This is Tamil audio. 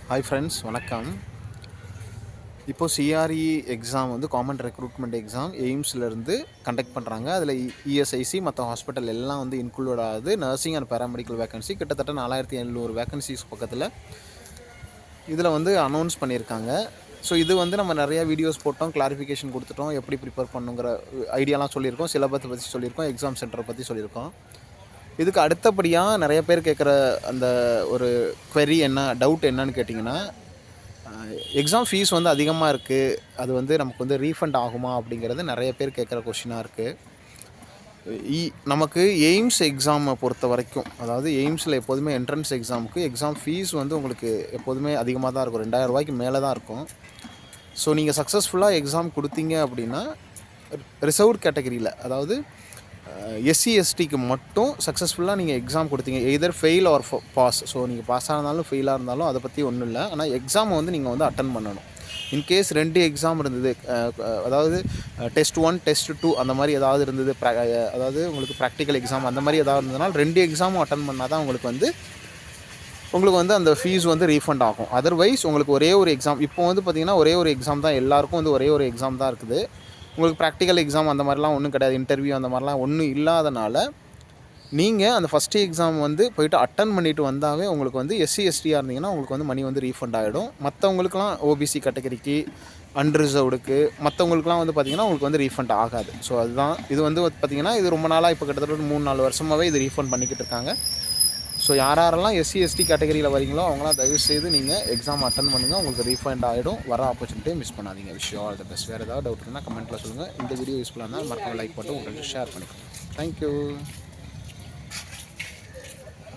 ஹாய் ஃப்ரெண்ட்ஸ், வணக்கம். இப்போது சிஆர்இ எக்ஸாம் வந்து காமன் ரெக்ரூட்மெண்ட் எக்ஸாம் எய்ம்ஸ்லேருந்து கண்டக்ட் பண்ணுறாங்க. அதில் இஎஸ்ஐசி மற்ற ஹாஸ்பிட்டல் எல்லாம் வந்து இன்க்ளூட் ஆகுது. நர்சிங் அண்ட் பேராமெடிக்கல் வேகன்சி கிட்டத்தட்ட 4700 வேகன்சிஸ் பக்கத்தில் இதில் வந்து அனௌன்ஸ் பண்ணியிருக்காங்க. ஸோ இது வந்து நம்ம நிறையா வீடியோஸ் போட்டோம், கிளாரிஃபிகேஷன் கொடுத்துட்டோம், எப்படி ப்ரிப்பேர் பண்ணுங்கிற ஐடியாலாம் சொல்லியிருக்கோம், சிலபஸை பற்றி சொல்லியிருக்கோம், எக்ஸாம் சென்டரை பற்றி சொல்லியிருக்கோம். இதுக்கு அடுத்தபடியாக நிறைய பேர் கேட்குற அந்த ஒரு query டவுட் என்னன்னு கேட்டிங்கன்னா, எக்ஸாம் ஃபீஸ் வந்து அதிகமாக இருக்குது, அது வந்து நமக்கு வந்து ரீஃபண்ட் ஆகுமா அப்படிங்கிறது நிறைய பேர் கேட்குற கொஷினாக இருக்குது. நமக்கு எய்ம்ஸ் எக்ஸாமை பொறுத்த வரைக்கும், அதாவது எய்ம்ஸில் எப்போதுமே என்ட்ரன்ஸ் எக்ஸாமுக்கு எக்ஸாம் ஃபீஸ் வந்து உங்களுக்கு எப்போதுமே அதிகமாக தான் இருக்கும், 2000 ரூபாய்க்கு மேலே தான் இருக்கும். ஸோ நீங்கள் சக்ஸஸ்ஃபுல்லாக எக்ஸாம் கொடுத்தீங்க அப்படின்னா ரிசர்வ்டு கேட்டகரியில், அதாவது எஸ்சி எஸ்டிக்கு மட்டும் சக்ஸஸ்ஃபுல்லாக நீங்கள் எக்ஸாம் கொடுத்தீங்க, either fail or pass. So நீங்கள் பாஸ் ஆனாலும் ஃபெயிலாக இருந்தாலும் அதை பற்றி ஒன்றும் இல்லை. ஆனால் எக்ஸாமை வந்து நீங்கள் வந்து அட்டன் பண்ணணும். இன்கேஸ் 2 எக்ஸாம் இருந்தது, அதாவது டெஸ்ட் 1 டெஸ்ட் 2 அந்த மாதிரி ஏதாவது இருந்தது, அதாவது உங்களுக்கு ப்ராக்டிக்கல் எக்ஸாம் அந்த மாதிரி ஏதாவது இருந்ததுனால் 2 எக்ஸாமும் அட்டன் பண்ணால் தான் உங்களுக்கு வந்து அந்த ஃபீஸ் வந்து ரீஃபண்ட் ஆகும். அதர்வைஸ் உங்களுக்கு ஒரே ஒரு எக்ஸாம், இப்போ வந்து பார்த்திங்கன்னா ஒரே ஒரு எக்ஸாம் தான், எல்லாருக்கும் வந்து ஒரே ஒரு எக்ஸாம் தான் இருக்குது. உங்களுக்கு ப்ராக்டிக்கல் எக்ஸாம் அந்த மாதிரிலாம் ஒன்றும் கிடையாது, இன்டர்வியூ அந்த மாதிரிலாம் ஒன்றும் இல்லாதனால நீங்கள் அந்த ஃபஸ்ட்டு எக்ஸாம் வந்து போய்ட்டு அட்டன் பண்ணிவிட்டு வந்தாவே உங்களுக்கு வந்து எஸ்சி எஸ்டியாக இருந்தீங்கன்னா உங்களுக்கு வந்து மணி வந்து ரீஃபண்ட் ஆகிடும். மற்றவங்களுக்குலாம் ஓபிசி கேட்டகரிக்கு, அன்ரிசர்வ்டுக்கு, மற்றவங்களுக்குலாம் வந்து பார்த்திங்கன்னா உங்களுக்கு வந்து ரீஃபண்ட் ஆகாது. ஸோ அதுதான் இது வந்து பார்த்திங்கன்னா இது ரொம்ப நாளாக இப்போ கிட்டத்தட்ட 3-4 வருஷமாகவே இது ரீஃபண்ட் பண்ணிக்கிட்டு இருக்காங்க. ஸோ யாரெல்லாம் எஸ்சி எஸ்டி கேட்டகரியில் வரீங்களோ அவங்களாம் தயவுசெய்து நீங்கள் எக்ஸாம் அட்டன் பண்ணுங்கள், உங்களுக்கு ரீஃபண்ட் ஆகிடும். வர ஆப்பர்ச்சுனிட்டியை மிஸ் பண்ணாதீங்க. Wish all the best. வேறு ஏதாவது டவுட் இருந்தால் கமெண்ட்டில் சொல்லுங்கள். இந்த வீடியோ யூஸ்ஃபுல்லாக இருந்தால் மறக்காம லைக் போட்டு உங்களுக்கு ஷேர் பண்ணிக்கோங்க. தேங்க்யூ.